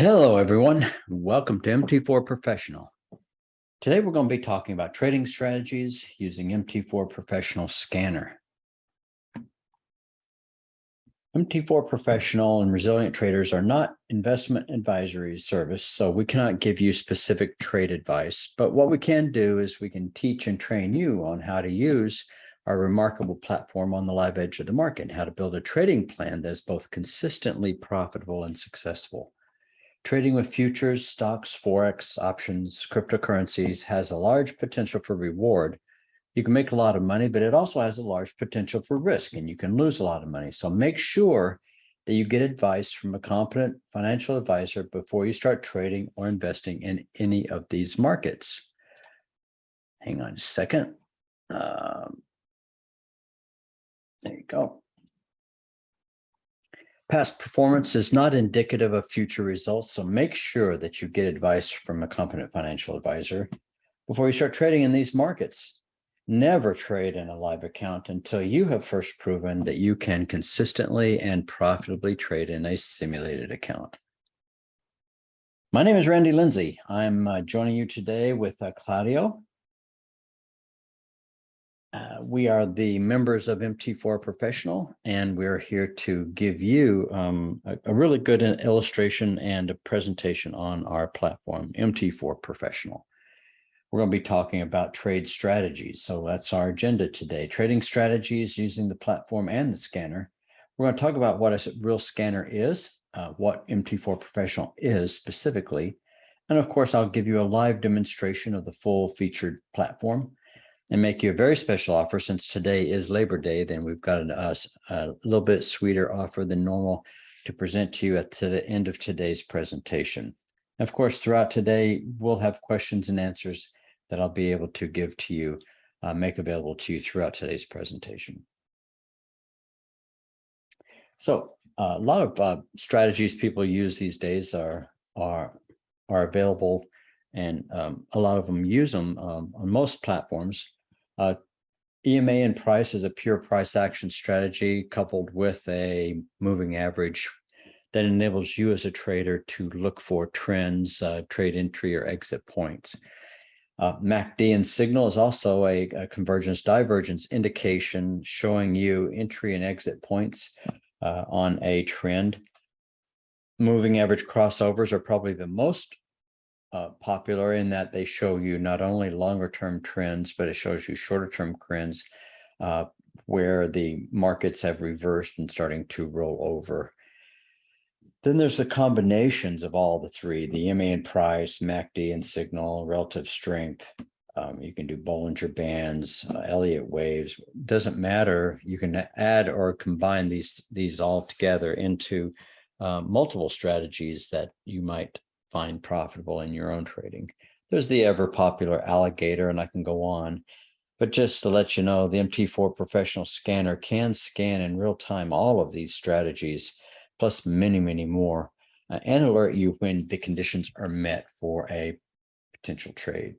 Hello, everyone. Welcome to MT4Professional. Today, we're going to be talking about trading strategies using MT4Professional Scanner. MT4Professional and Resilient Traders are not investment advisory service, so we cannot give you specific trade advice. But what we can do is we can teach and train you on how to use our remarkable platform on the live edge of the market and how to build a trading plan that is both consistently profitable and successful. Trading with futures, stocks, forex, options, cryptocurrencies has a large potential for reward. You can make a lot of money, but it also has a large potential for risk, and you can lose a lot of money. So make sure that you get advice from a competent financial advisor before you start trading or investing in any of these markets. Hang on a second. There you go. Past performance is not indicative of future results, so make sure that you get advice from a competent financial advisor before you start trading in these markets. Never trade in a live account until you have first proven that you can consistently and profitably trade in a simulated account. My name is Randy Lindsay. I'm joining you today with Claudio. We are the members of MT4Professional, and we're here to give you a really good illustration and a presentation on our platform, MT4Professional. We're going to be talking about trade strategies. So that's our agenda today, trading strategies using the platform and the scanner. We're going to talk about what a real scanner is, what MT4Professional is specifically. And of course, I'll give you a live demonstration of the full featured platform and make you a very special offer. Since today is Labor Day, then we've got a little bit sweeter offer than normal to present to you at the end of today's presentation. And of course, throughout today, we'll have questions and answers that I'll be able to give to you, make available to you throughout today's presentation. So a lot of strategies people use these days are available, and a lot of them use them on most platforms. EMA and price is a pure price action strategy coupled with a moving average that enables you as a trader to look for trends, trade entry or exit points. MACD and signal is also a convergence divergence indication showing you entry and exit points on a trend. Moving average crossovers are probably the most popular in that they show you not only longer term trends, but it shows you shorter term trends where the markets have reversed and starting to roll over. Then there's the combinations of all the three, the EMA and price, MACD and signal, relative strength. You can do Bollinger Bands, Elliott waves, doesn't matter. You can add or combine these all together into multiple strategies that you might find profitable in your own trading. There's the ever popular alligator, and I can go on. But just to let you know, the MT4Professional Scanner can scan in real time all of these strategies, plus many, many more, and alert you when the conditions are met for a potential trade.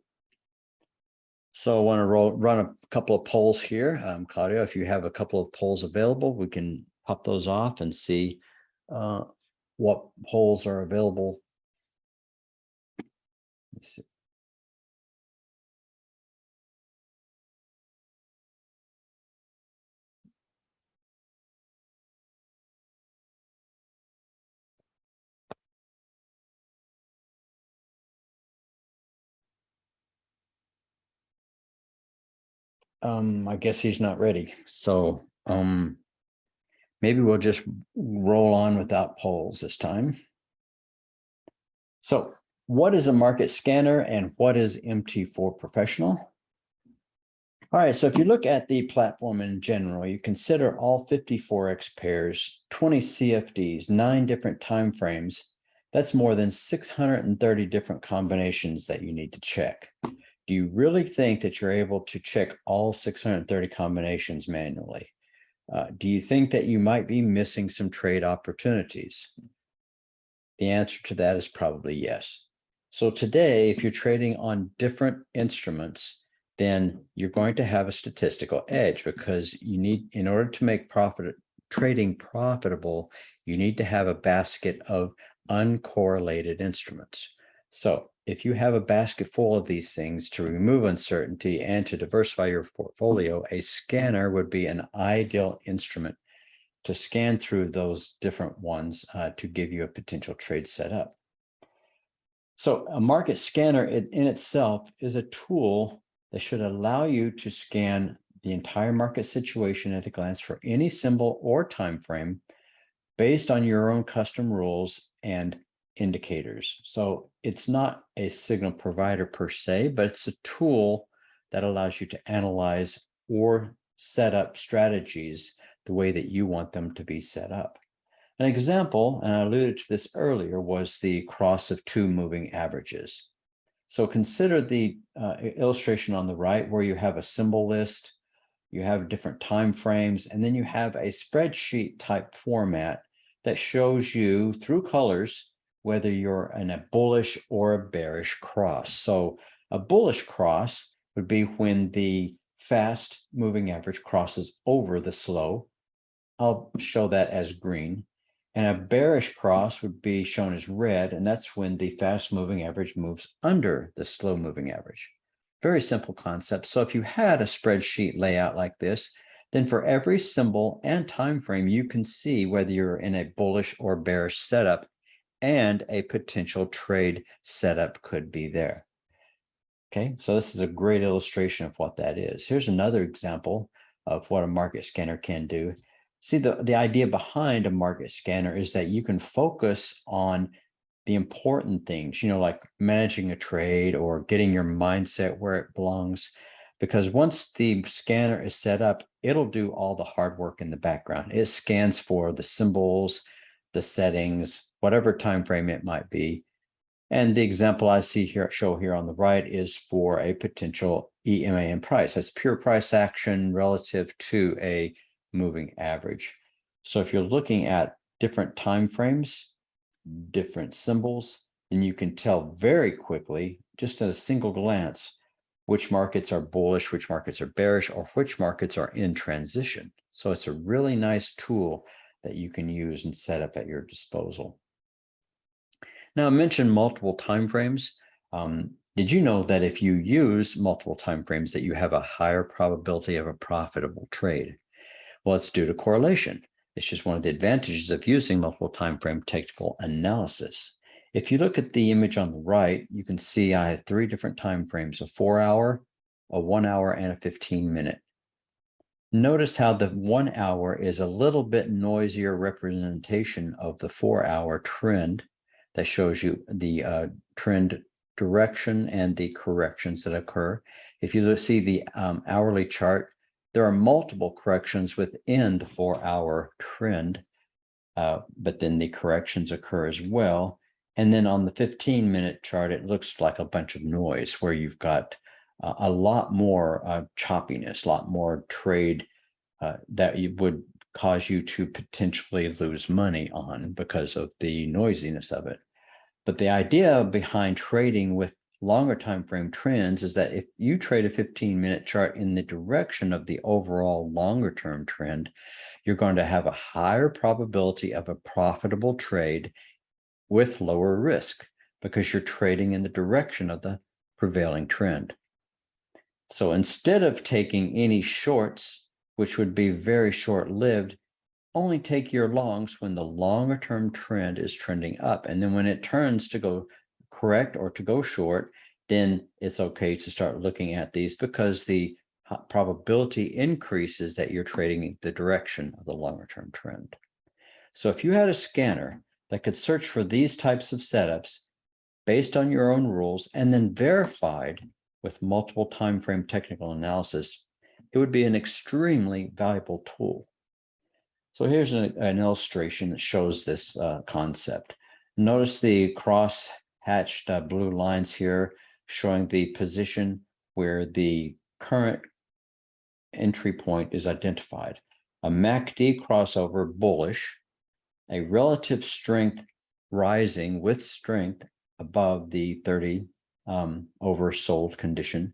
So I want to run a couple of polls here. Claudio, if you have a couple of polls available, we can pop those off and see what polls are available. Let's see. I guess he's not ready. So maybe we'll just roll on without polls this time. So what is a market scanner and what is MT4Professional? All right, so if you look at the platform in general, you consider all 50 Forex pairs, 20 CFDs, 9 different time frames. That's more than 630 different combinations that you need to check. Do you really think that you're able to check all 630 combinations manually? Do you think that you might be missing some trade opportunities? The answer to that is probably yes. So today, if you're trading on different instruments, then you're going to have a statistical edge because you need, in order to make trading profitable, you need to have a basket of uncorrelated instruments. So if you have a basket full of these things to remove uncertainty and to diversify your portfolio, a scanner would be an ideal instrument to scan through those different ones to give you a potential trade setup. So a market scanner in itself is a tool that should allow you to scan the entire market situation at a glance for any symbol or time frame based on your own custom rules and indicators. So it's not a signal provider per se, but it's a tool that allows you to analyze or set up strategies the way that you want them to be set up. An example, and I alluded to this earlier, was the cross of two moving averages. So consider the illustration on the right where you have a symbol list, you have different time frames, and then you have a spreadsheet type format that shows you through colors whether you're in a bullish or a bearish cross. So a bullish cross would be when the fast moving average crosses over the slow. I'll show that as green. And a bearish cross would be shown as red, and that's when the fast moving average moves under the slow moving average. Very simple concept. So if you had a spreadsheet layout like this, then for every symbol and time frame, you can see whether you're in a bullish or bearish setup, and a potential trade setup could be there. Okay, so this is a great illustration of what that is. Here's another example of what a market scanner can do. See, the idea behind a market scanner is that you can focus on the important things, like managing a trade or getting your mindset where it belongs. Because once the scanner is set up, it'll do all the hard work in the background. It scans for the symbols, the settings, whatever time frame it might be. And the example I show here on the right is for a potential EMA in price. That's pure price action relative to a moving average. So if you're looking at different time frames, different symbols, then you can tell very quickly, just at a single glance, which markets are bullish, which markets are bearish, or which markets are in transition. So it's a really nice tool that you can use and set up at your disposal. Now, I mentioned multiple time frames. Did you know that if you use multiple time frames that you have a higher probability of a profitable trade? Well, it's due to correlation. It's just one of the advantages of using multiple time frame technical analysis. If you look at the image on the right, you can see I have three different time frames: a 4-hour, a 1-hour, and a 15-minute. Notice how the 1 hour is a little bit noisier representation of the 4-hour trend that shows you the trend direction and the corrections that occur. If you see the hourly chart, there are multiple corrections within the 4-hour trend, but then the corrections occur as well. And then on the 15-minute chart, it looks like a bunch of noise where you've got a lot more choppiness, a lot more trade that would cause you to potentially lose money on because of the noisiness of it. But the idea behind trading with longer time frame trends is that if you trade a 15-minute chart in the direction of the overall longer term trend, you're going to have a higher probability of a profitable trade with lower risk because you're trading in the direction of the prevailing trend. So instead of taking any shorts, which would be very short-lived, only take your longs when the longer term trend is trending up. And then when it turns to go correct or to go short, then it's okay to start looking at these because the probability increases that you're trading the direction of the longer term trend. So if you had a scanner that could search for these types of setups based on your own rules and then verified with multiple time frame technical analysis, it would be an extremely valuable tool. So here's an illustration that shows this concept. Notice the cross-hatched blue lines here showing the position where the current entry point is identified. A MACD crossover bullish, a relative strength rising with strength above the 30 oversold condition,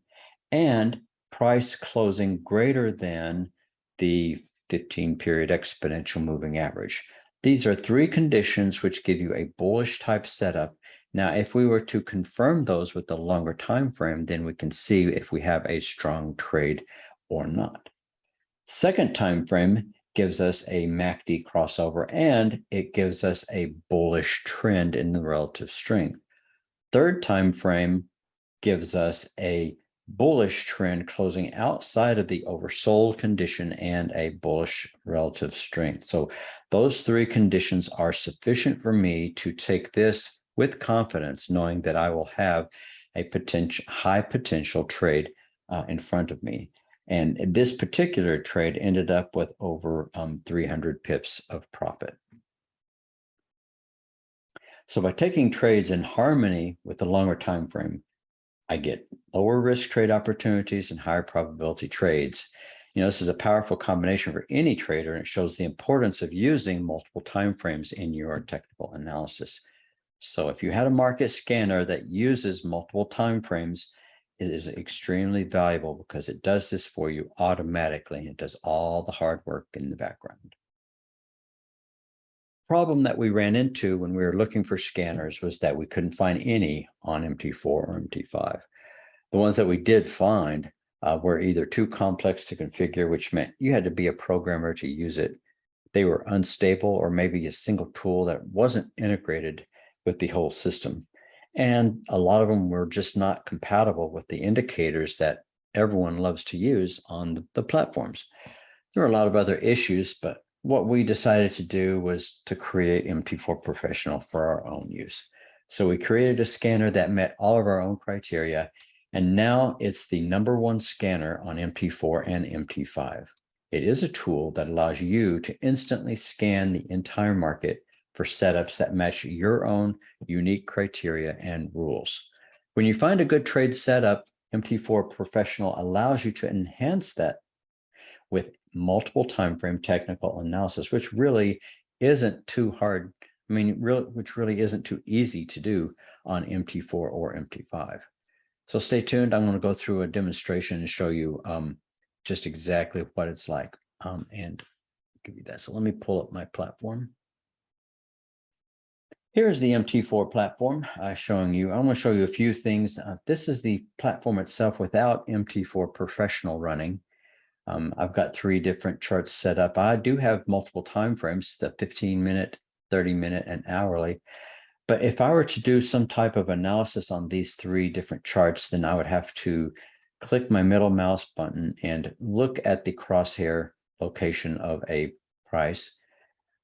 and price closing greater than the 15-period exponential moving average. These are three conditions which give you a bullish type setup. Now, if we were to confirm those with a longer time frame, then we can see if we have a strong trade or not. Second time frame gives us a MACD crossover, and it gives us a bullish trend in the relative strength. Third time frame gives us a bullish trend closing outside of the oversold condition and a bullish relative strength. So those three conditions are sufficient for me to take this with confidence, knowing that I will have a high potential trade in front of me. And this particular trade ended up with over 300 pips of profit. So by taking trades in harmony with the longer time frame, I get lower risk trade opportunities and higher probability trades. This is a powerful combination for any trader, and it shows the importance of using multiple timeframes in your technical analysis. So if you had a market scanner that uses multiple timeframes, it is extremely valuable because it does this for you automatically. It does all the hard work in the background. Problem that we ran into when we were looking for scanners was that we couldn't find any on MT4 or MT5. The ones that we did find were either too complex to configure, which meant you had to be a programmer to use it. They were unstable, or maybe a single tool that wasn't integrated with the whole system. And a lot of them were just not compatible with the indicators that everyone loves to use on the platforms. There were a lot of other issues, but what we decided to do was to create MT4Professional for our own use. So we created a scanner that met all of our own criteria, and now it's the #1 scanner on MT4 and MT5. It is a tool that allows you to instantly scan the entire market for setups that match your own unique criteria and rules. When you find a good trade setup, MT4Professional allows you to enhance that with multiple time frame technical analysis, which really isn't too hard. Which really isn't too easy to do on MT4 or MT5. So stay tuned. I'm going to go through a demonstration and show you just exactly what it's like and give you that. So let me pull up my platform. Here's the MT4 platform showing you. I'm going to show you a few things. This is the platform itself without MT4Professional running. I've got 3 different charts set up. I do have multiple time frames, the 15-minute, 30-minute, and hourly. But if I were to do some type of analysis on these 3 different charts, then I would have to click my middle mouse button and look at the crosshair location of a price,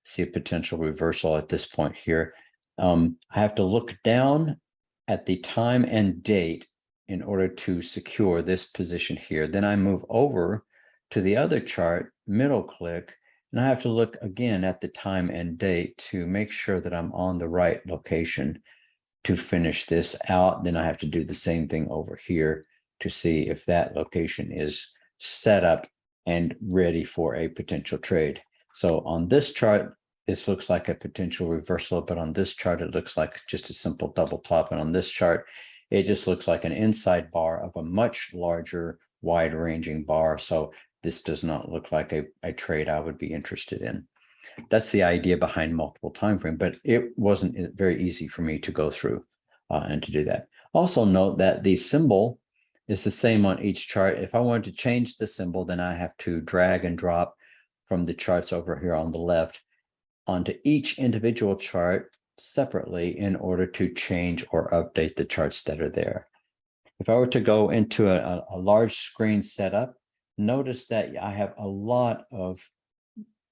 see a potential reversal at this point here. I have to look down at the time and date in order to secure this position here. Then I move over to the other chart, middle click, and I have to look again at the time and date to make sure that I'm on the right location to finish this out. Then I have to do the same thing over here to see if that location is set up and ready for a potential trade. So on this chart, this looks like a potential reversal, but on this chart, it looks like just a simple double top. And on this chart, it just looks like an inside bar of a much larger, wide-ranging bar. So this does not look like a trade I would be interested in. That's the idea behind multiple time frame, but it wasn't very easy for me to go through and to do that. Also note that the symbol is the same on each chart. If I wanted to change the symbol, then I have to drag and drop from the charts over here on the left onto each individual chart separately in order to change or update the charts that are there. If I were to go into a large screen setup, notice that I have a lot of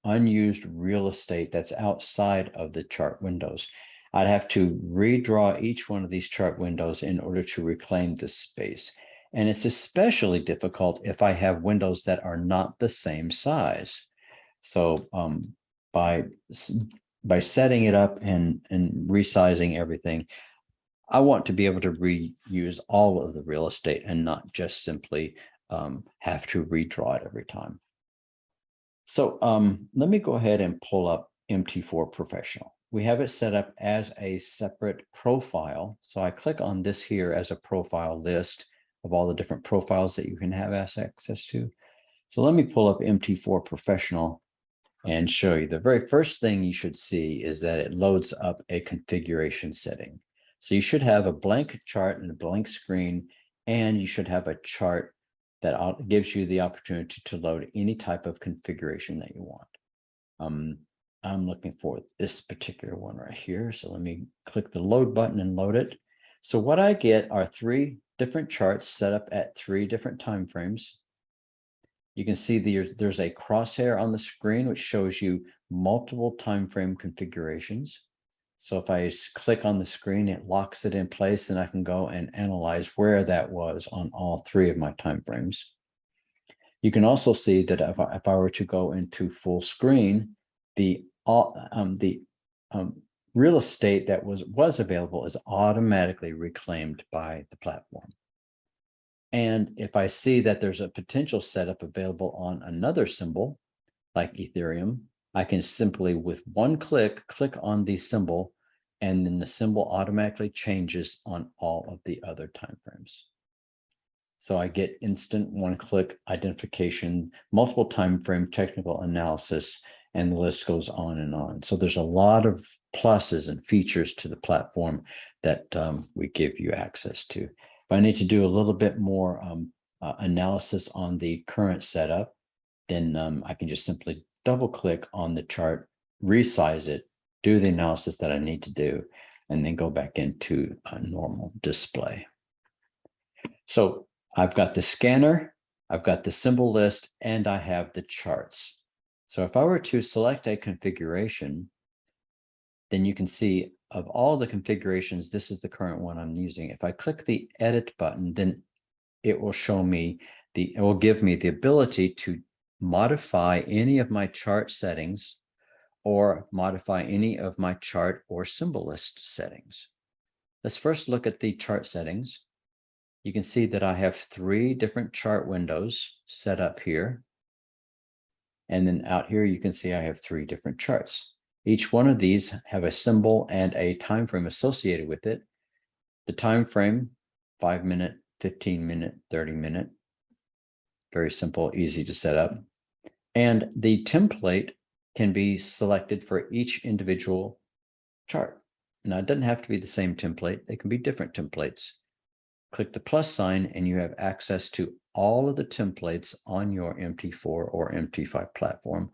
unused real estate that's outside of the chart windows. I'd have to redraw each one of these chart windows in order to reclaim this space. And it's especially difficult if I have windows that are not the same size. So by setting it up and resizing everything, I want to be able to reuse all of the real estate and not just simply have to redraw it every time. So let me go ahead and pull up MT4Professional. We have it set up as a separate profile. So I click on this here as a profile list of all the different profiles that you can have access to. So let me pull up MT4Professional and show you. The very first thing you should see is that it loads up a configuration setting. So you should have a blank chart and a blank screen, and you should have a chart that gives you the opportunity to load any type of configuration that you want. I'm looking for this particular one right here. So let me click the load button and load it. So what I get are 3 different charts set up at 3 different time frames. You can see there's a crosshair on the screen, which shows you multiple time frame configurations. So if I click on the screen, it locks it in place, and I can go and analyze where that was on all 3 of my time frames. You can also see that if I were to go into full screen, the real estate that was available is automatically reclaimed by the platform. And if I see that there's a potential setup available on another symbol, like Ethereum, I can simply, with one click on the symbol, and then the symbol automatically changes on all of the other timeframes. So I get instant one-click identification, multiple time frame technical analysis, and the list goes on and on. So there's a lot of pluses and features to the platform that we give you access to. If I need to do a little bit more analysis on the current setup, then I can just simply double-click on the chart, resize it, do the analysis that I need to do, and then go back into a normal display. So I've got the scanner, I've got the symbol list, and I have the charts. So if I were to select a configuration, then you can see of all the configurations, this is the current one I'm using. If I click the edit button, then it will show me it will give me the ability to modify any of my chart settings or modify any of my chart or symbol list settings. Let's first look at the chart settings. You can see that I have 3 different chart windows set up here. And then out here, you can see I have 3 different charts. Each one of these have a symbol and a time frame associated with it. The time frame, 5-minute, 15-minute, 30-minute. Very simple, easy to set up. And the template can be selected for each individual chart. Now, it doesn't have to be the same template. It can be different templates. Click the plus sign, and you have access to all of the templates on your MT4 or MT5 platform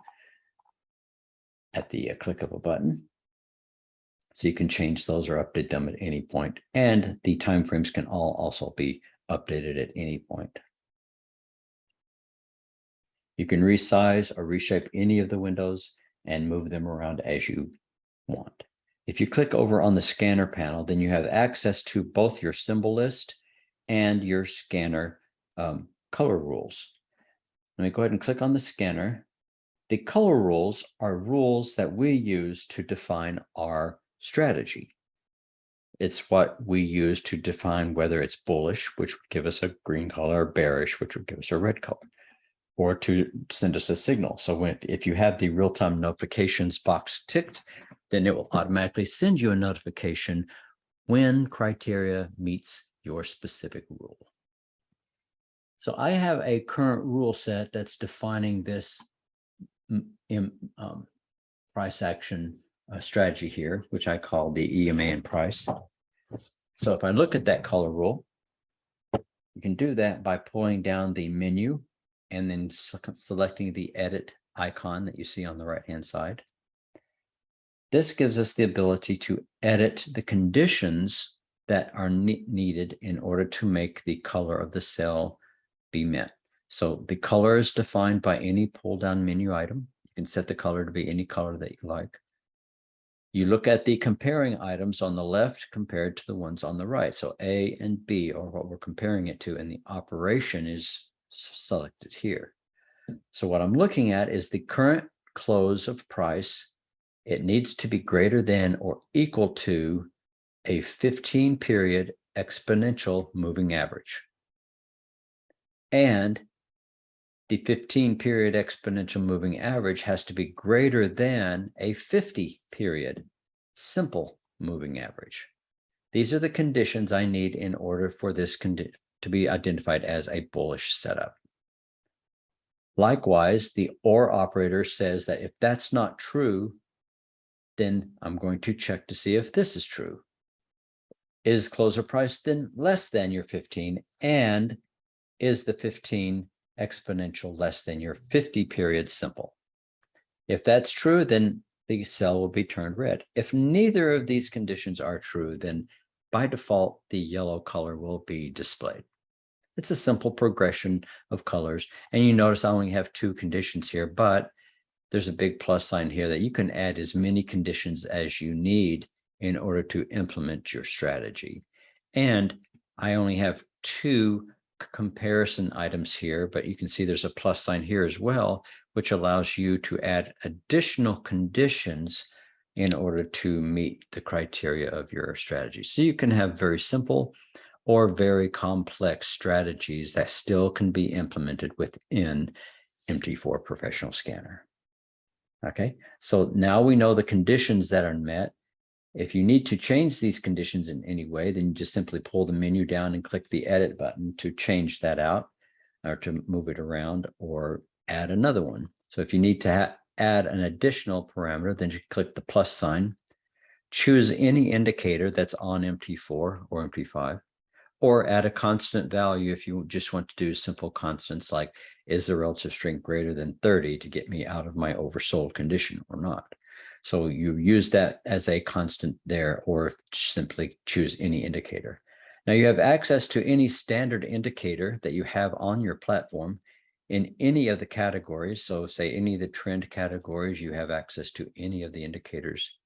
at the click of a button. So you can change those or update them at any point. And the timeframes can all also be updated at any point. You can resize or reshape any of the windows and move them around as you want. If you click over on the scanner panel, then you have access to both your symbol list and your scanner color rules. Let me go ahead and click on the scanner. The color rules are rules that we use to define our strategy. It's what we use to define whether it's bullish, which would give us a green color, or bearish, which would give us a red color, or to send us a signal. So if you have the real-time notifications box ticked, then it will automatically send you a notification when criteria meets your specific rule. So I have a current rule set that's defining this price action strategy here, which I call the EMA and price. So if I look at that color rule, you can do that by pulling down the menu and then selecting the edit icon that you see on the right-hand side. This gives us the ability to edit the conditions that are needed in order to make the color of the cell be met. So the color is defined by any pull-down menu item. You can set the color to be any color that you like. You look at the comparing items on the left compared to the ones on the right. So A and B are what we're comparing it to, and the operation is selected here. So what I'm looking at is the current close of price. It needs to be greater than or equal to a 15-period exponential moving average. And the 15-period exponential moving average has to be greater than a 50-period simple moving average. These are the conditions I need in order for this to be identified as a bullish setup. Likewise, the OR operator says that if that's not true, then I'm going to check to see if this is true. Is closer price then less than your 15? And is the 15 exponential less than your 50 period simple? If that's true, then the cell will be turned red. If neither of these conditions are true, then by default, the yellow color will be displayed. It's a simple progression of colors. And you notice I only have 2 conditions here, but there's a big plus sign here that you can add as many conditions as you need in order to implement your strategy. And I only have 2 comparison items here, but you can see there's a plus sign here as well, which allows you to add additional conditions in order to meet the criteria of your strategy. So you can have very simple or very complex strategies that still can be implemented within MT4 Professional Scanner. Okay, so now we know the conditions that are met. If you need to change these conditions in any way, then you just simply pull the menu down and click the edit button to change that out or to move it around or add another one. So if you need to add an additional parameter, then you click the plus sign, choose any indicator that's on MT4 or MT5, or add a constant value if you just want to do simple constants like is the relative strength greater than 30 to get me out of my oversold condition or not. So you use that as a constant there, or simply choose any indicator. Now you have access to any standard indicator that you have on your platform in any of the categories. So say any of the trend categories, you have access to any of the indicators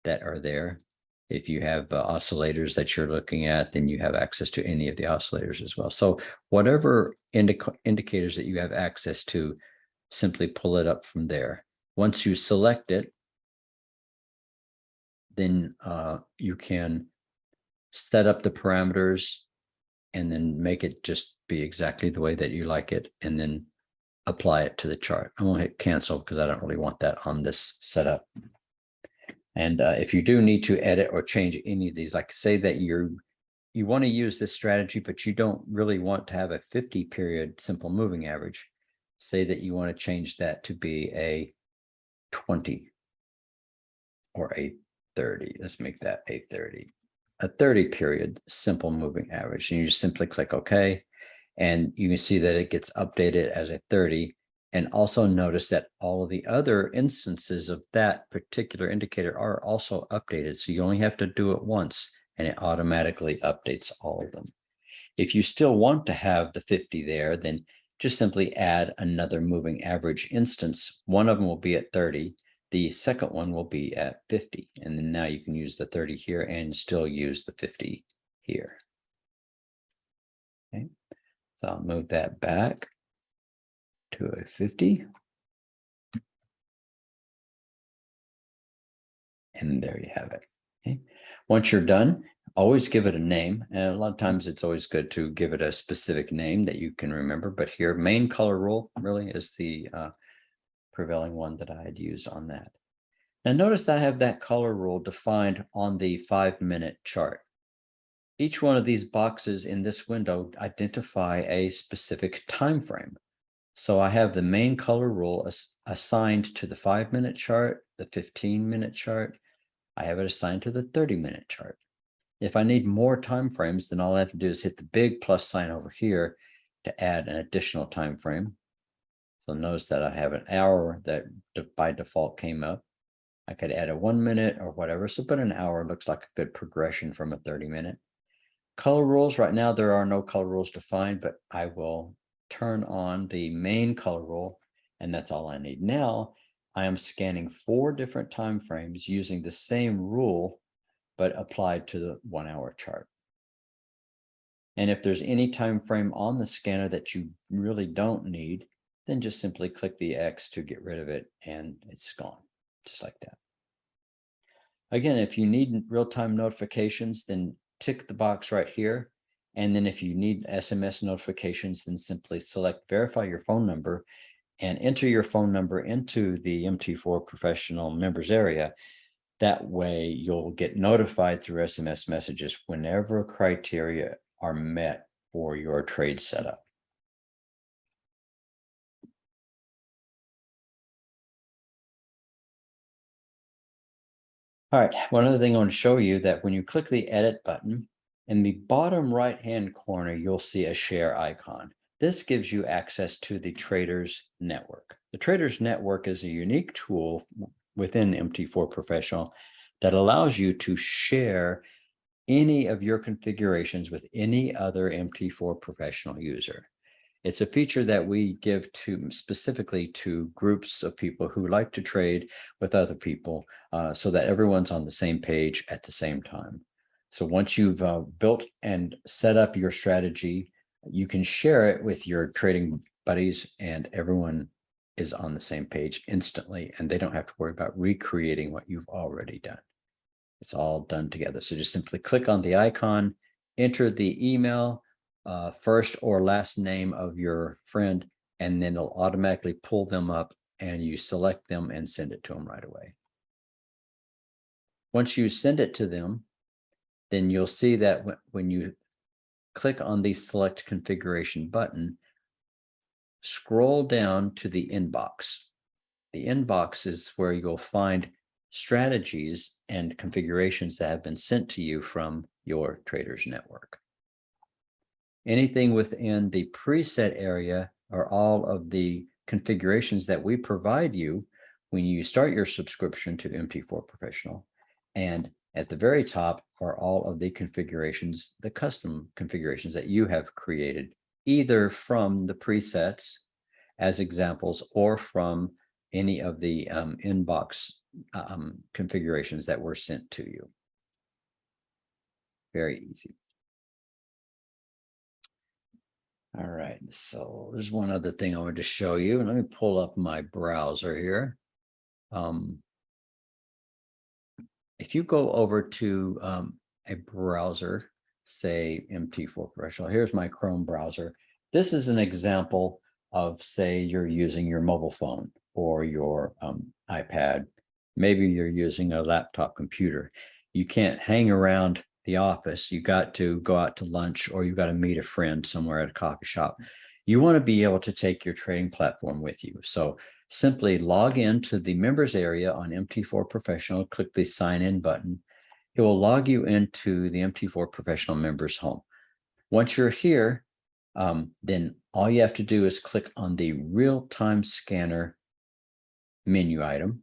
that are there. If you have oscillators that you're looking at, then you have access to any of the oscillators as well. So whatever indicators that you have access to, simply pull it up from there. Once you select it, then you can set up the parameters and then make it just be exactly the way that you like it, and then apply it to the chart. I won't hit cancel because I don't really want that on this setup. And if you do need to edit or change any of these, like say that you want to use this strategy, but you don't really want to have a 50 period simple moving average. Say that you want to change that to be a 20 or a 30. Let's make that a 30. A 30 period simple moving average. And you just simply click OK. And you can see that it gets updated as a 30. And also notice that all of the other instances of that particular indicator are also updated. So you only have to do it once and it automatically updates all of them. If you still want to have the 50 there, then just simply add another moving average instance. One of them will be at 30. The second one will be at 50. And then now you can use the 30 here and still use the 50 here. Okay, so I'll move that back to a 50. And there you have it. Okay. Once you're done, always give it a name. And a lot of times it's always good to give it a specific name that you can remember. But here, main color rule really is the prevailing one that I had used on that. Now notice that I have that color rule defined on the 5-minute chart. Each one of these boxes in this window identify a specific time frame. So I have the main color rule assigned to the 5-minute chart, the 15-minute chart. I have it assigned to the 30-minute chart. If I need more time frames, then all I have to do is hit the big plus sign over here to add an additional time frame. So notice that I have an hour that by default came up. I could add a 1 minute or whatever. So, but an hour looks like a good progression from a 30-minute. Color rules, right now there are no color rules defined, but I will turn on the main color rule, and that's all I need. Now I am scanning 4 different time frames using the same rule, but applied to the 1 hour chart. And if there's any time frame on the scanner that you really don't need, then just simply click the X to get rid of it, and it's gone, just like that. Again, if you need real-time notifications, then tick the box right here. And then if you need SMS notifications, then simply select verify your phone number and enter your phone number into the MT4 Professional members area. That way you'll get notified through SMS messages whenever criteria are met for your trade setup. All right, one other thing I want to show you that when you click the edit button, in the bottom right-hand corner, you'll see a share icon. This gives you access to the Traders Network. The Traders Network is a unique tool within MT4Professional that allows you to share any of your configurations with any other MT4Professional user. It's a feature that we give to specifically to groups of people who like to trade with other people so that everyone's on the same page at the same time. So once you've built and set up your strategy, you can share it with your trading buddies and everyone is on the same page instantly, and they don't have to worry about recreating what you've already done. It's all done together. So just simply click on the icon, enter the email, first or last name of your friend, and then it'll automatically pull them up and you select them and send it to them right away. Once you send it to them, then you'll see that when you click on the select configuration button, scroll down to the inbox. The inbox is where you'll find strategies and configurations that have been sent to you from your Traders Network. Anything within the preset area are all of the configurations that we provide you when you start your subscription to MT4Professional. And at the very top are all of the configurations, the custom configurations that you have created, either from the presets as examples or from any of the inbox configurations that were sent to you. Very easy. All right, so there's one other thing I wanted to show you. Let me pull up my browser here. If you go over to a browser, say MT4Professional, here's my Chrome browser. This is an example of, say, you're using your mobile phone or your iPad. Maybe you're using a laptop computer. You can't hang around the office. You got to go out to lunch or you got to meet a friend somewhere at a coffee shop. You want to be able to take your trading platform with you. So simply log into the members area on MT4Professional, click the sign in button. It will log you into the MT4Professional members home. Once you're here, then all you have to do is click on the real-time scanner menu item,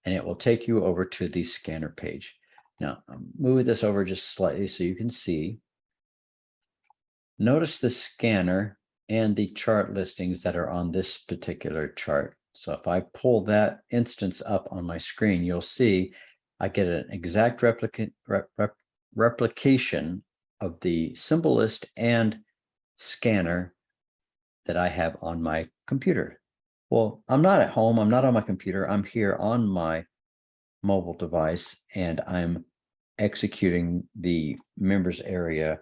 and it will take you over to the scanner page. Now, I'm moving this over just slightly so you can see. Notice the scanner and the chart listings that are on this particular chart. So if I pull that instance up on my screen, you'll see I get an exact replication of the symbol list and scanner that I have on my computer. Well, I'm not at home. I'm not on my computer. I'm here on my mobile device, and I'm executing the members area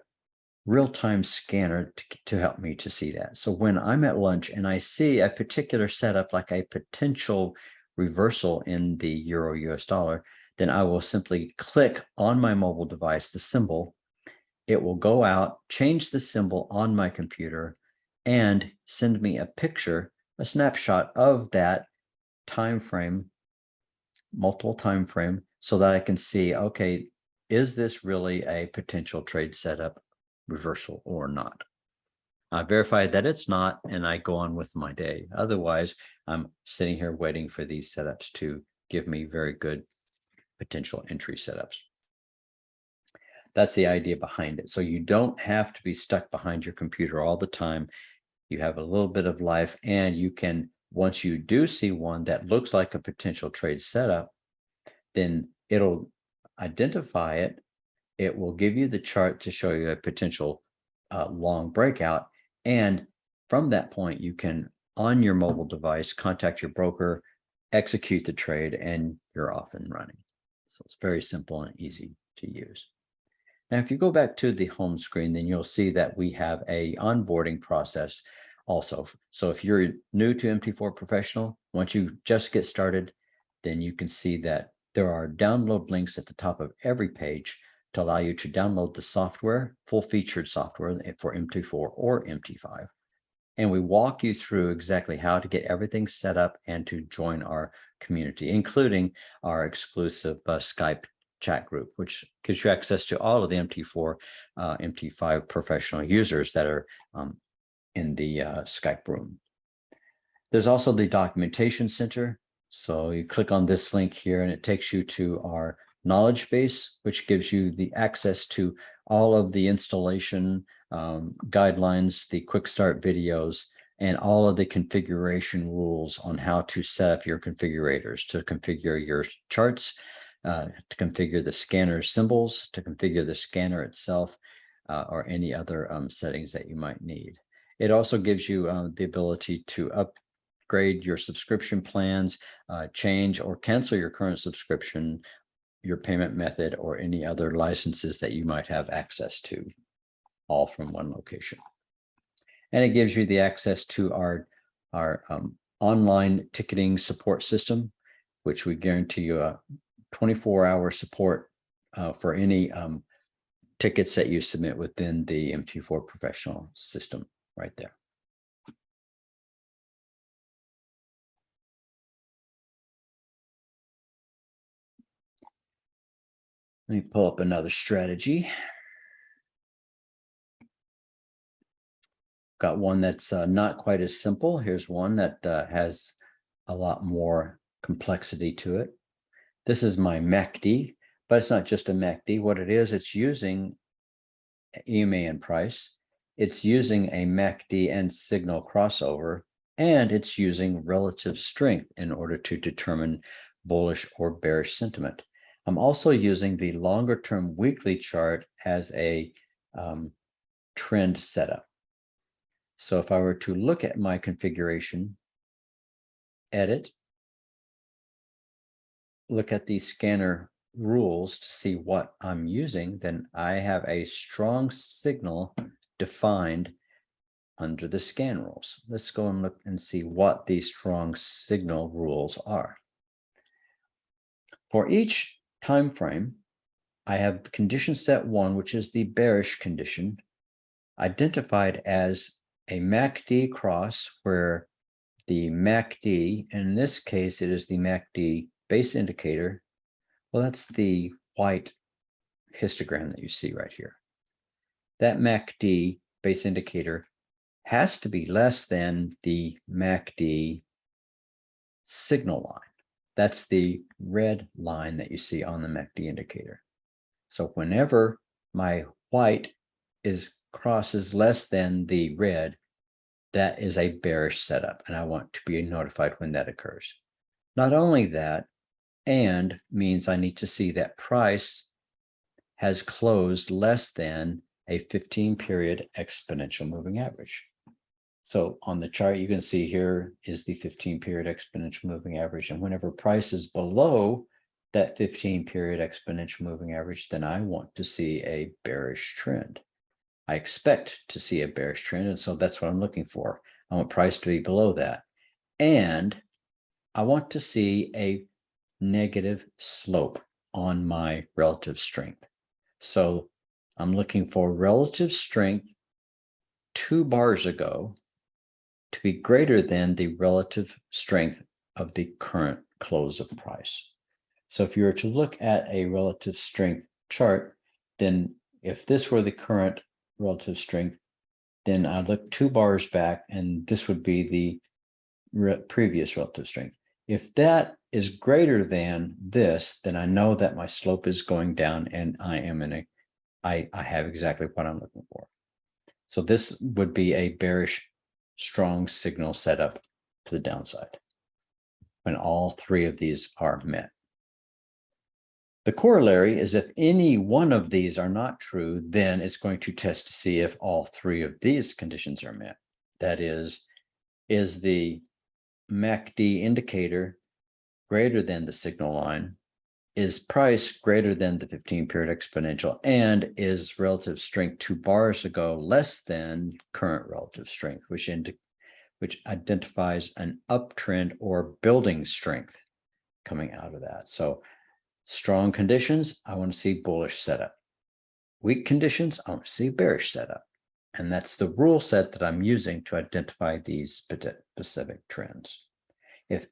real-time scanner to help me to see that. So when I'm at lunch and I see a particular setup, like a potential reversal in the euro US dollar, then I will simply click on my mobile device, the symbol. It will go out, change the symbol on my computer, and send me a picture, a snapshot of that time frame, multiple time frame, so that I can see, okay, is this really a potential trade setup reversal or not? I verify that it's not, and I go on with my day. Otherwise, I'm sitting here waiting for these setups to give me very good potential entry setups. That's the idea behind it. So you don't have to be stuck behind your computer all the time. You have a little bit of life, and you can, once you do see one that looks like a potential trade setup, then it'll identify it. It will give you the chart to show you a potential long breakout. And from that point, you can, on your mobile device, contact your broker, execute the trade, and you're off and running. So it's very simple and easy to use. Now, if you go back to the home screen, then you'll see that we have a onboarding process also. So if you're new to MT4Professional, once you just get started, then you can see that there are download links at the top of every page to allow you to download the software, full-featured software for MT4 or MT5. And we walk you through exactly how to get everything set up and to join our community, including our exclusive Skype chat group, which gives you access to all of the MT4, MT5 professional users that are in the Skype room. There's also the documentation center. So you click on this link here and it takes you to our knowledge base, which gives you the access to all of the installation guidelines, the quick start videos, and all of the configuration rules on how to set up your configurators, to configure your charts, to configure the scanner symbols, to configure the scanner itself, or any other settings that you might need. It also gives you the ability to upgrade your subscription plans, change or cancel your current subscription, your payment method, or any other licenses that you might have access to, all from one location. And it gives you the access to our online ticketing support system, which we guarantee you a 24-hour support for any tickets that you submit within the MT4Professional system right there. Let me pull up another strategy. Got one that's not quite as simple. Here's one that has a lot more complexity to it. This is my MACD, but it's not just a MACD. What it is, it's using EMA and price. It's using a MACD and signal crossover, and it's using relative strength in order to determine bullish or bearish sentiment. I'm also using the longer term weekly chart as a trend setup. So if I were to look at my configuration, edit, look at the scanner rules to see what I'm using, then I have a strong signal defined under the scan rules. Let's go and look and see what these strong signal rules are. For each time frame, I have condition set 1, which is the bearish condition, identified as a MACD cross, where the MACD, and in this case, it is the MACD base indicator. Well, that's the white histogram that you see right here. That MACD base indicator has to be less than the MACD signal line. That's the red line that you see on the MACD indicator. So whenever my white crosses less than the red, that is a bearish setup, and I want to be notified when that occurs. Not only that, and means I need to see that price has closed less than a 15-period exponential moving average. So on the chart, you can see here is the 15-period exponential moving average. And whenever price is below that 15-period exponential moving average, then I want to see a bearish trend. I expect to see a bearish trend, and so that's what I'm looking for. I want price to be below that. And I want to see a negative slope on my relative strength. So I'm looking for relative strength 2 bars ago to be greater than the relative strength of the current close of price. So if you were to look at a relative strength chart, then if this were the current relative strength, then I'd look 2 bars back, and this would be the previous relative strength. If that is greater than this, then I know that my slope is going down, and I have exactly what I'm looking for. So this would be a bearish strong signal setup to the downside when all 3 of these are met. The corollary is if any one of these are not true, then it's going to test to see if all 3 of these conditions are met. That is the MACD indicator greater than the signal line? Is price greater than the 15-period exponential? And is relative strength 2 bars ago less than current relative strength, which identifies an uptrend or building strength coming out of that? So strong conditions, I want to see bullish setup. Weak conditions, I want to see bearish setup. And that's the rule set that I'm using to identify these specific trends. If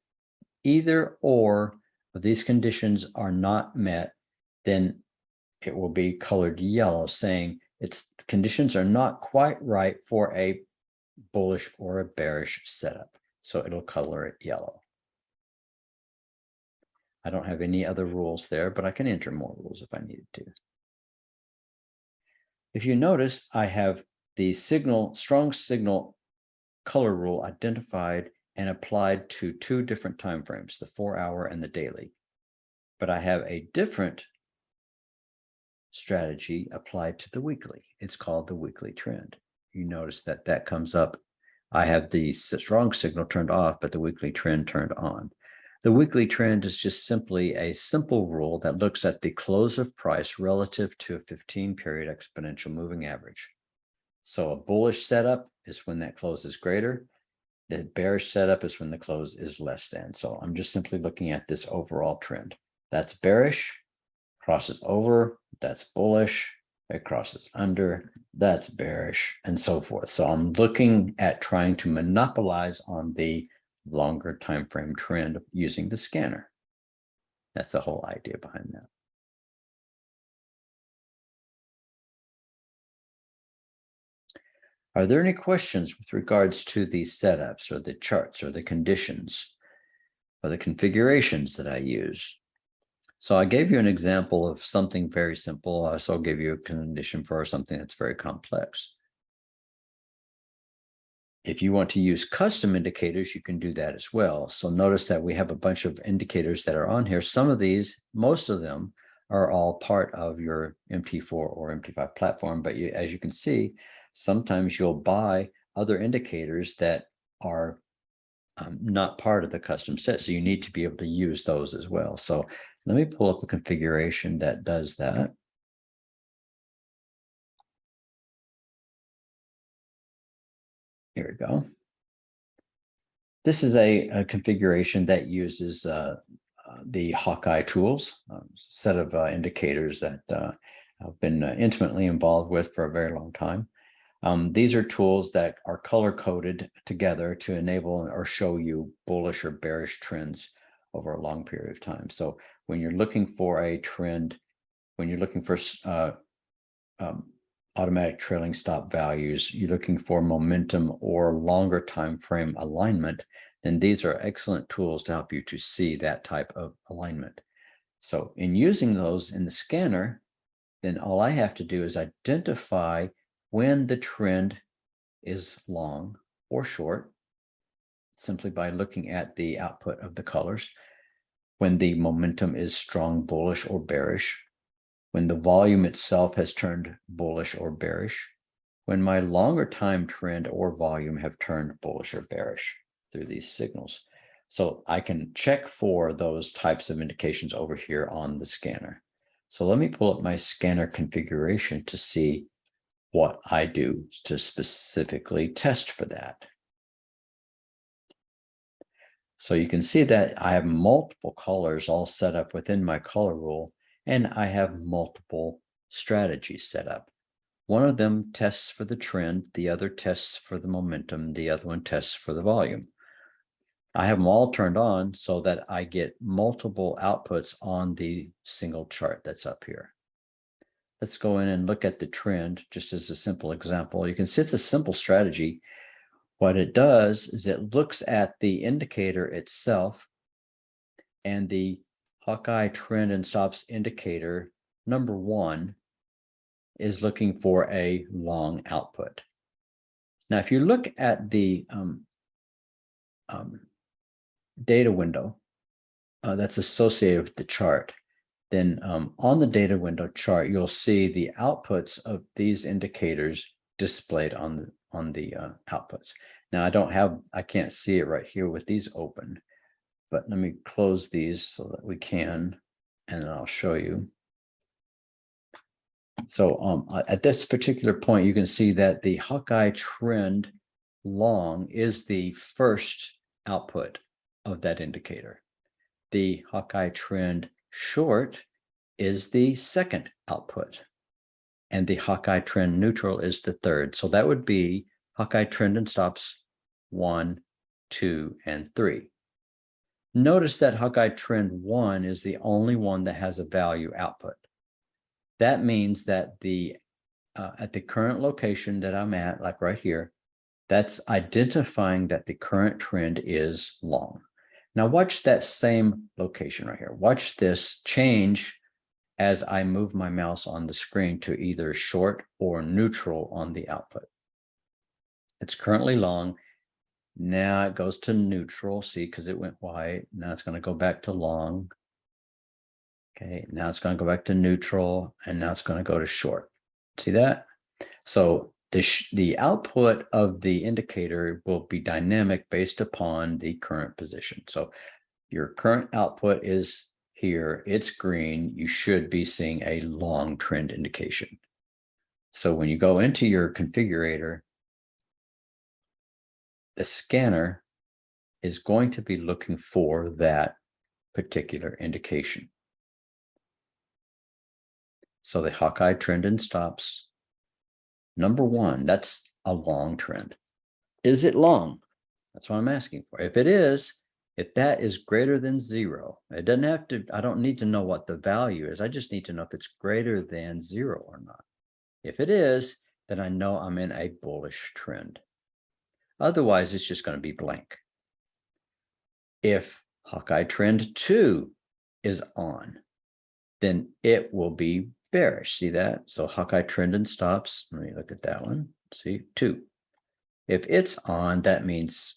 either or of these conditions are not met, then it will be colored yellow, saying its conditions are not quite right for a bullish or a bearish setup. So it'll color it yellow. I don't have any other rules there, but I can enter more rules if I needed to. If you notice, I have the strong signal color rule identified and applied to two different time frames, the 4-hour and the daily. But I have a different strategy applied to the weekly. It's called the weekly trend. You notice that that comes up. I have the strong signal turned off, but the weekly trend turned on. The weekly trend is just simply a simple rule that looks at the close of price relative to a 15-period exponential moving average. So a bullish setup is when that close is greater. The bearish setup is when the close is less than. So I'm just simply looking at this overall trend. That's bearish, crosses over, that's bullish, it crosses under, that's bearish, and so forth. So I'm looking at trying to monopolize on the longer time frame trend using the scanner. That's the whole idea behind that. Are there any questions with regards to the setups or the charts or the conditions or the configurations that I use? So I gave you an example of something very simple. I also gave you a condition for something that's very complex. If you want to use custom indicators, you can do that as well. So notice that we have a bunch of indicators that are on here. Some of these, most of them, are all part of your MT4 or MT5 platform. But as you can see, sometimes you'll buy other indicators that are not part of the custom set. So you need to be able to use those as well. So let me pull up a configuration that does that. Here we go. This is a configuration that uses the Hawkeye tools, set of indicators that I've been intimately involved with for a very long time. These are tools that are color-coded together to enable or show you bullish or bearish trends over a long period of time. So when you're looking for a trend, when you're looking for automatic trailing stop values, you're looking for momentum or longer time frame alignment, then these are excellent tools to help you to see that type of alignment. So in using those in the scanner, then all I have to do is identify when the trend is long or short, simply by looking at the output of the colors, when the momentum is strong, bullish, or bearish, when the volume itself has turned bullish or bearish, when my longer time trend or volume have turned bullish or bearish through these signals. So I can check for those types of indications over here on the scanner. So let me pull up my scanner configuration to see what I do to specifically test for that. So you can see that I have multiple colors all set up within my color rule, and I have multiple strategies set up. One of them tests for the trend, the other tests for the momentum, the other one tests for the volume. I have them all turned on so that I get multiple outputs on the single chart that's up here. Let's go in and look at the trend just as a simple example. You can see it's a simple strategy. What it does is it looks at the indicator itself, and the Hawkeye trend and stops indicator number 1 is looking for a long output. Now, if you look at the data window that's associated with the chart, then on the data window chart, you'll see the outputs of these indicators displayed on the outputs. Now I can't see it right here with these open, but let me close these so that we can, and then I'll show you. So at this particular point, you can see that the Hawkeye trend long is the first output of that indicator. The Hawkeye trend short is the second output, and the Hawkeye trend neutral is the third. So that would be Hawkeye trend and stops 1, 2, and 3. Notice that Hawkeye trend 1 is the only one that has a value output. that means that at the current location that I'm at, like right here, that's identifying that the current trend is long. Now watch that same location right here. Watch this change as I move my mouse on the screen to either short or neutral on the output. It's currently long. Now it goes to neutral, see, because it went white. Now it's going to go back to long. Okay, now it's going to go back to neutral, and now it's going to go to short. See that? So the output of the indicator will be dynamic based upon the current position. So your current output is here, it's green, you should be seeing a long trend indication. So when you go into your configurator, the scanner is going to be looking for that particular indication. So the Hawkeye trend and stops. Number one, that's a long trend. Is it long? That's what I'm asking for. If it is, if that is greater than 0, it doesn't have to, I don't need to know what the value is. I just need to know if it's greater than 0 or not. If it is, then I know I'm in a bullish trend. Otherwise, it's just going to be blank. If Hawkeye trend 2 is on, then it will be bearish. See that? So Hawkeye trend and stops. Let me look at that one. See, 2. If it's on, that means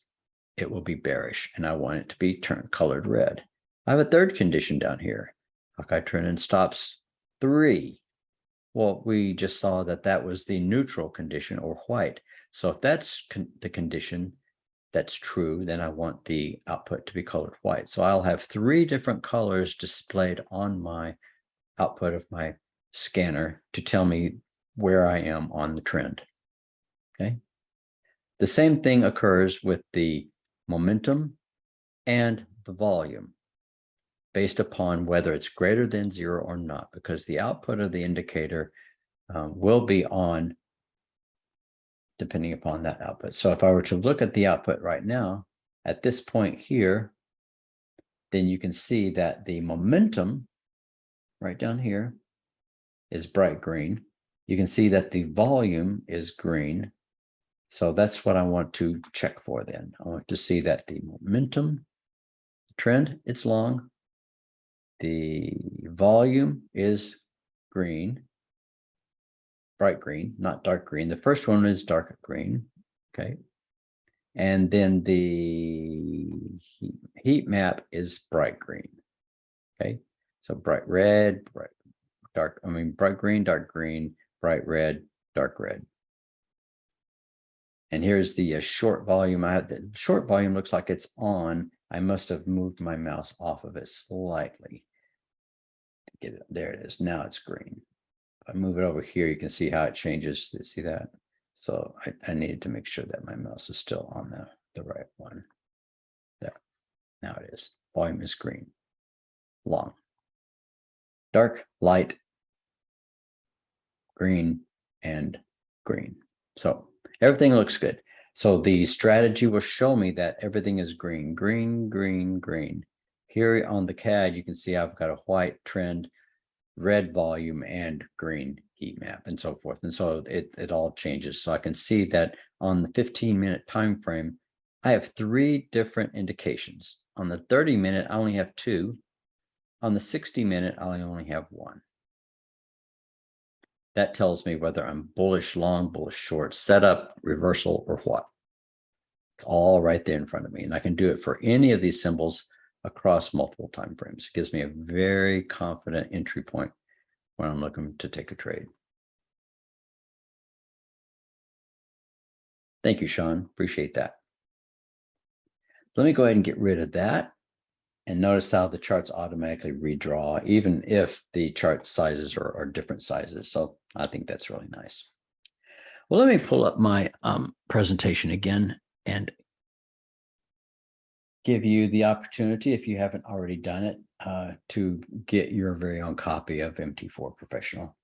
it will be bearish, and I want it to be colored red. I have a third condition down here. Hawkeye trend and stops 3. Well, we just saw that that was the neutral condition, or white. So if that's the condition that's true, then I want the output to be colored white. So I'll have 3 different colors displayed on my output of my scanner to tell me where I am on the trend. Okay. The same thing occurs with the momentum and the volume based upon whether it's greater than 0 or not, because the output of the indicator will be on depending upon that output. So if I were to look at the output right now, at this point here, then you can see that the momentum right down here is bright green. You can see that the volume is green. So that's what I want to check for then. I want to see that the momentum trend, it's long. The volume is green, bright green, not dark green. The first one is dark green, okay? And then the heat map is bright green, okay? So bright red, bright green, dark green, bright red, dark red. And here's the short volume. The short volume looks like it's on. I must have moved my mouse off of it slightly. Get it, there it is. Now it's green. If I move it over here, you can see how it changes. See that? So I needed to make sure that my mouse is still on the right one. There. Now it is. Volume is green. Long. Dark, light, green, and green. So everything looks good. So the strategy will show me that everything is green, green, green, green. Here on the CAD, you can see I've got a white trend, red volume, and green heat map, and so forth. And so it all changes. So I can see that on the 15-minute time frame, I have 3 different indications. On the 30-minute, I only have 2. On the 60-minute, I only have 1. That tells me whether I'm bullish long, bullish short, setup, reversal, or what. It's all right there in front of me. And I can do it for any of these symbols across multiple time frames. It gives me a very confident entry point when I'm looking to take a trade. Thank you, Sean. Appreciate that. Let me go ahead and get rid of that. And notice how the charts automatically redraw, even if the chart sizes are different sizes. So I think that's really nice. Well, let me pull up my presentation again and give you the opportunity, if you haven't already done it, to get your very own copy of MT4 Professional.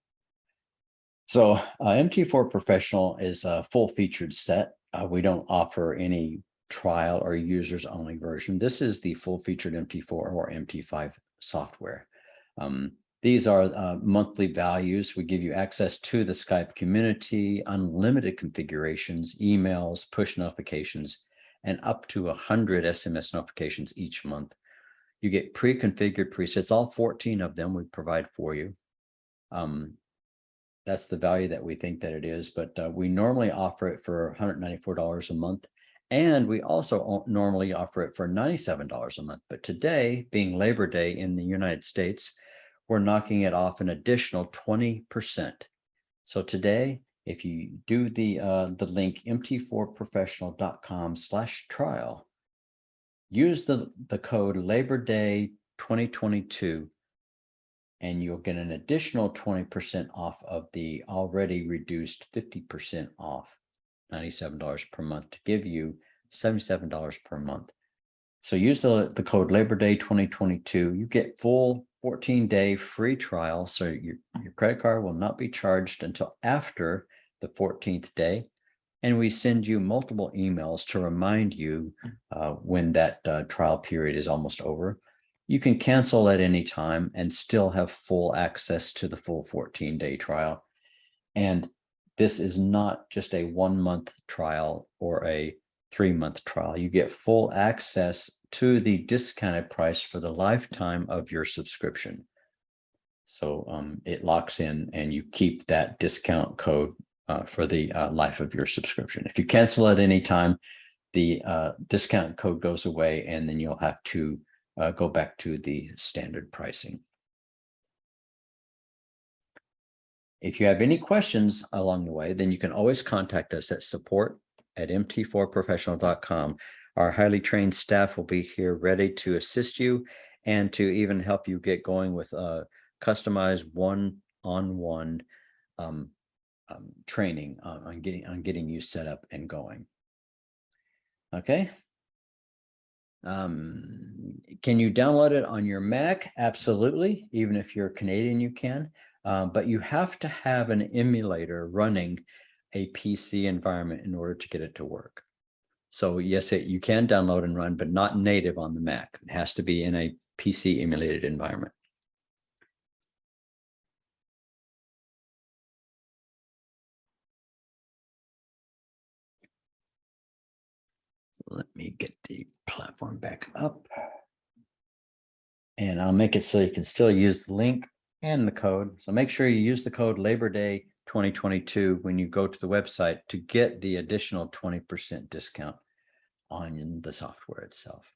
So MT4 Professional is a full-featured set. We don't offer any trial or users only version. This is the full-featured MT4 or MT5 software. The These are monthly values. We give you access to the Skype community, unlimited configurations, emails, push notifications, and up to 100 SMS notifications each month. You get pre-configured presets, all 14 of them we provide for you. That's the value that we think that it is, but we normally offer it for $194 a month. And we also normally offer it for $97 a month. But today, being Labor Day in the United States, we're knocking it off an additional 20%. So today, if you do the link mt4professional.com/trial, use the code Labor Day 2022, and you'll get an additional 20% off of the already reduced 50% off, $97 per month, to give you $77 per month. So use the code Labor Day 2022. You get full 14-day free trial. So your credit card will not be charged until after the 14th day. And we send you multiple emails to remind you when that trial period is almost over. You can cancel at any time and still have full access to the full 14-day trial. And this is not just a 1-month trial or a 3-month trial. You get full access to the discounted price for the lifetime of your subscription. So it locks in and you keep that discount code for the life of your subscription. If you cancel at any time, the discount code goes away, and then you'll have to go back to the standard pricing. If you have any questions along the way, then you can always contact us at support@mt4professional.com. Our highly trained staff will be here ready to assist you and to even help you get going with customized one-on-one training on getting you set up and going. Okay. Can you download it on your Mac? Absolutely. Even if you're Canadian, you can. But you have to have an emulator running a PC environment in order to get it to work. So yes, you can download and run, but not native on the Mac. It has to be in a PC emulated environment. Let me get the platform back up. And I'll make it so you can still use the link and the code. So make sure you use the code Labor Day 2022 when you go to the website to get the additional 20% discount on the software itself.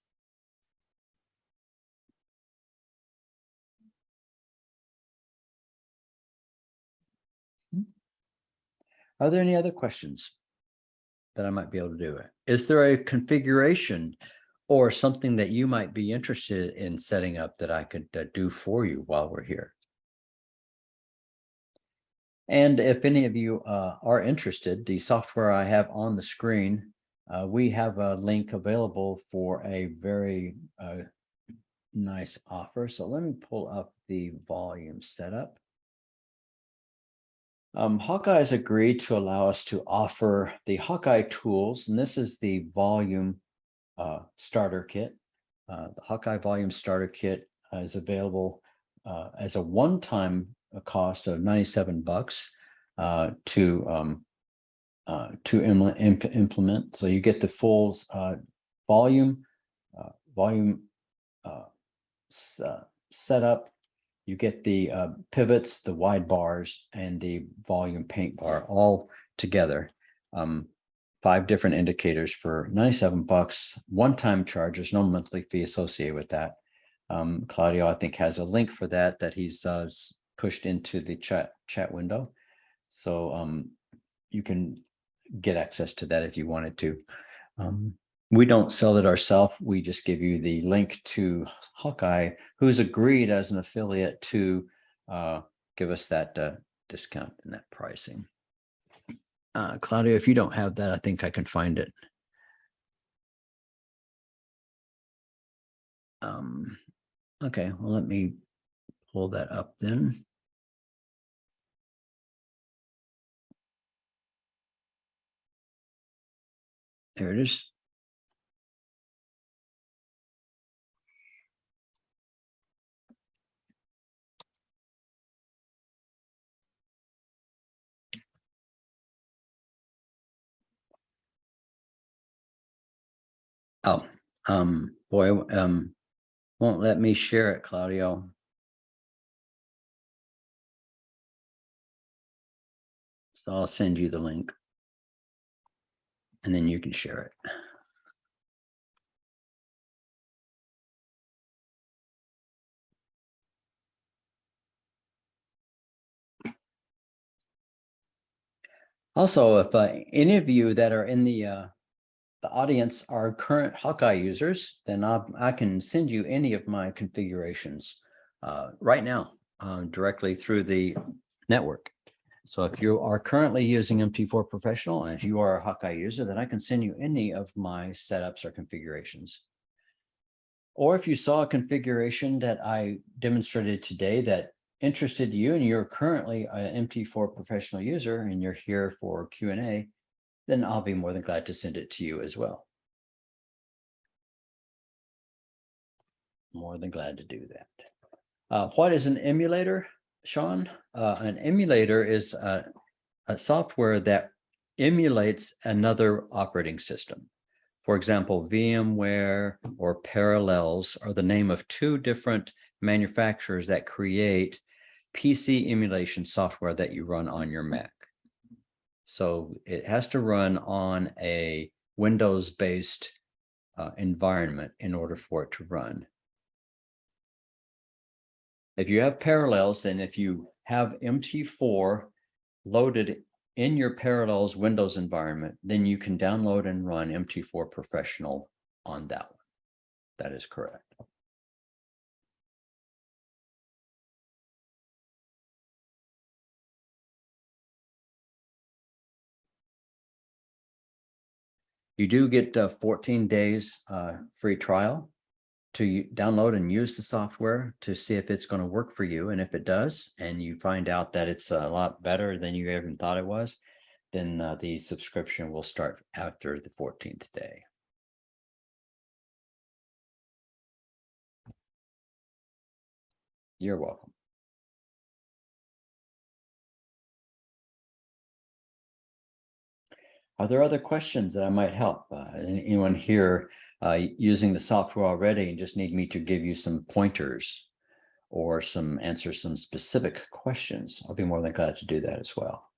Are there any other questions that I might be able to do? Is there a configuration or something that you might be interested in setting up that I could do for you while we're here? And if any of you are interested, the software I have on the screen, we have a link available for a very nice offer. So let me pull up the volume setup. Hawkeye has agreed to allow us to offer the Hawkeye tools, and this is the volume starter kit. The Hawkeye volume starter kit is available as a one-time cost of $97 to implement. So you get the full volume setup. You get the pivots, the wide bars, and the volume paint bar all together. 5 different indicators for $97, one-time charges, no monthly fee associated with that. Claudio, I think, has a link for that he's pushed into the chat window. So you can get access to that if you wanted to. We don't sell it ourselves. We just give you the link to Hawkeye, who's agreed as an affiliate to give us that discount and that pricing. Claudia, if you don't have that, I think I can find it. Okay, well, let me pull that up then. There it is. Oh, boy, won't let me share it, Claudio. So I'll send you the link and then you can share it. Also, if any of you that are in the audience are current Hawkeye users, then I can send you any of my configurations right now directly through the network. So if you are currently using MT4Professional and if you are a Hawkeye user, then I can send you any of my setups or configurations. Or if you saw a configuration that I demonstrated today that interested you and you're currently an MT4Professional user and you're here for Q&A, then I'll be more than glad to send it to you as well. More than glad to do that. What is an emulator, Sean? An emulator is a software that emulates another operating system. For example, VMware or Parallels are the name of two different manufacturers that create PC emulation software that you run on your Mac. So it has to run on a Windows-based environment in order for it to run. If you have Parallels, then if you have MT4 loaded in your Parallels Windows environment, then you can download and run MT4Professional on that one. That is correct. You do get 14 days free trial to download and use the software to see if it's going to work for you. And if it does, and you find out that it's a lot better than you even thought it was, then the subscription will start after the 14th day. You're welcome. Are there other questions that I might help? Anyone here using the software already and just need me to give you some pointers or answer some specific questions? I'll be more than glad to do that as well.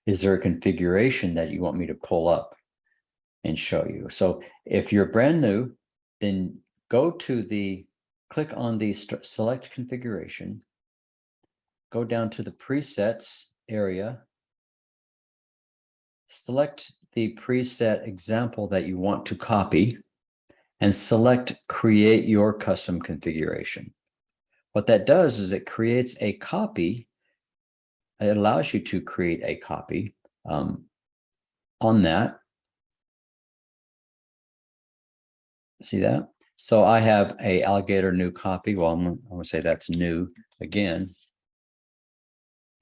Is there a configuration that you want me to pull up and show you? So if you're brand new, then go to click on the select configuration, go down to the presets area, select the preset example that you want to copy, and select create your custom configuration. What that does is it creates a copy. It allows you to create a copy on that. See that? So I have a Alligator new copy. Well, I'm going to say that's new again.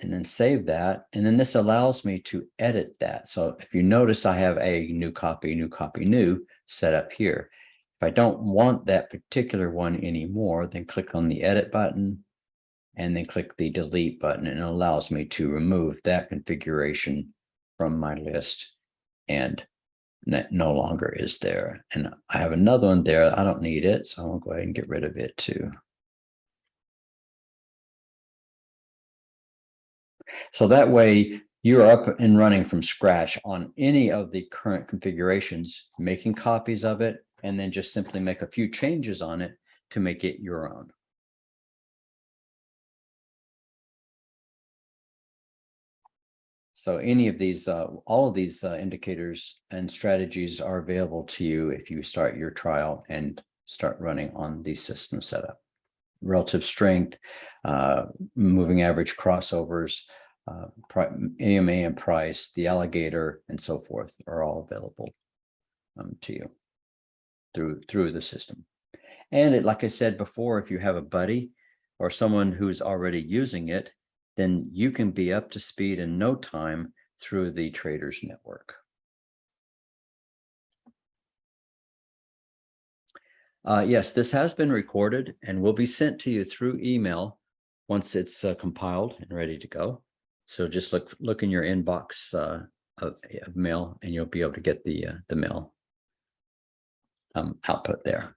And then save that. And then this allows me to edit that. So if you notice, I have a new copy, new set up here. If I don't want that particular one anymore, then click on the edit button and then click the delete button, and it allows me to remove that configuration from my list and that no longer is there. And I have another one there. I don't need it, so I'll go ahead and get rid of it too. So that way you're up and running from scratch on any of the current configurations, making copies of it, and then just simply make a few changes on it to make it your own. So any of these, all of these indicators and strategies are available to you if you start your trial and start running on the system setup. Relative strength, moving average crossovers, AMA and price, the Alligator, and so forth are all available to you through the system. And like I said before, if you have a buddy or someone who's already using it, then you can be up to speed in no time through the Traders Network. Yes, this has been recorded and will be sent to you through email once it's compiled and ready to go. So just look in your inbox of mail, and you'll be able to get the mail output there.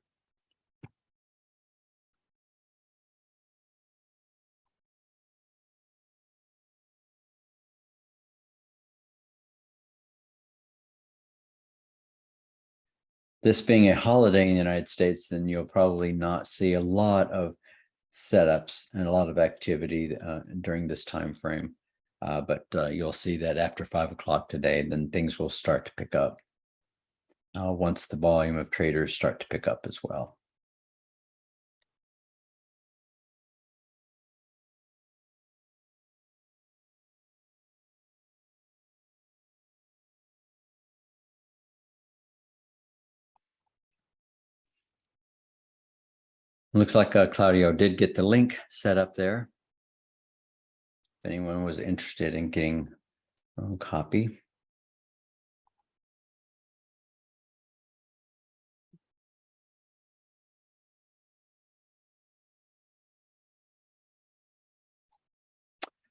This being a holiday in the United States, then you'll probably not see a lot of setups and a lot of activity during this time frame. But you'll see that after 5 o'clock today, then things will start to pick up once the volume of traders start to pick up as well. Looks like Claudio did get the link set up there. If anyone was interested in getting a copy.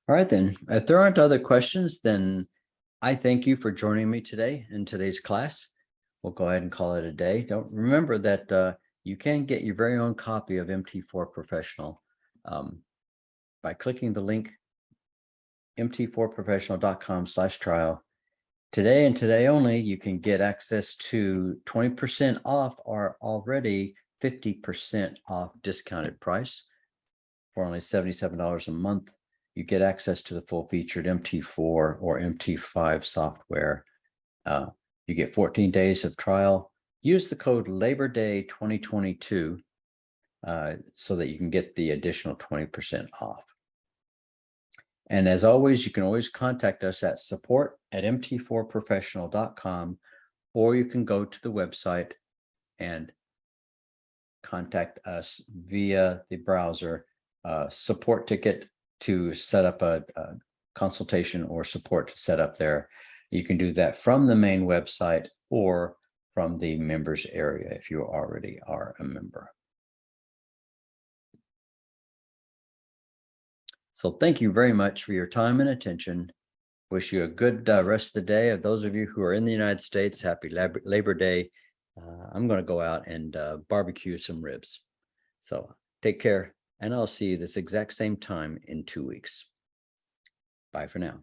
All right, then. If there aren't other questions, then I thank you for joining me today in today's class. We'll go ahead and call it a day. Don't remember that you can get your very own copy of MT4 Professional by clicking the link mt4professional.com/trial. Today and today only, you can get access to 20% off our already 50% off discounted price for only $77 a month. You get access to the full featured MT4 or MT5 software. You get 14 days of trial. Use the code Labor Day 2022 so that you can get the additional 20% off. And as always, you can always contact us at support@mt4professional.com, or you can go to the website and contact us via the browser support ticket to set up a consultation or support to set up there. You can do that from the main website or from the members area if you already are a member. So thank you very much for your time and attention. Wish you a good rest of the day. Of those of you who are in the United States, happy Labor Day. I'm going to go out and barbecue some ribs. So take care, and I'll see you this exact same time in 2 weeks. Bye for now.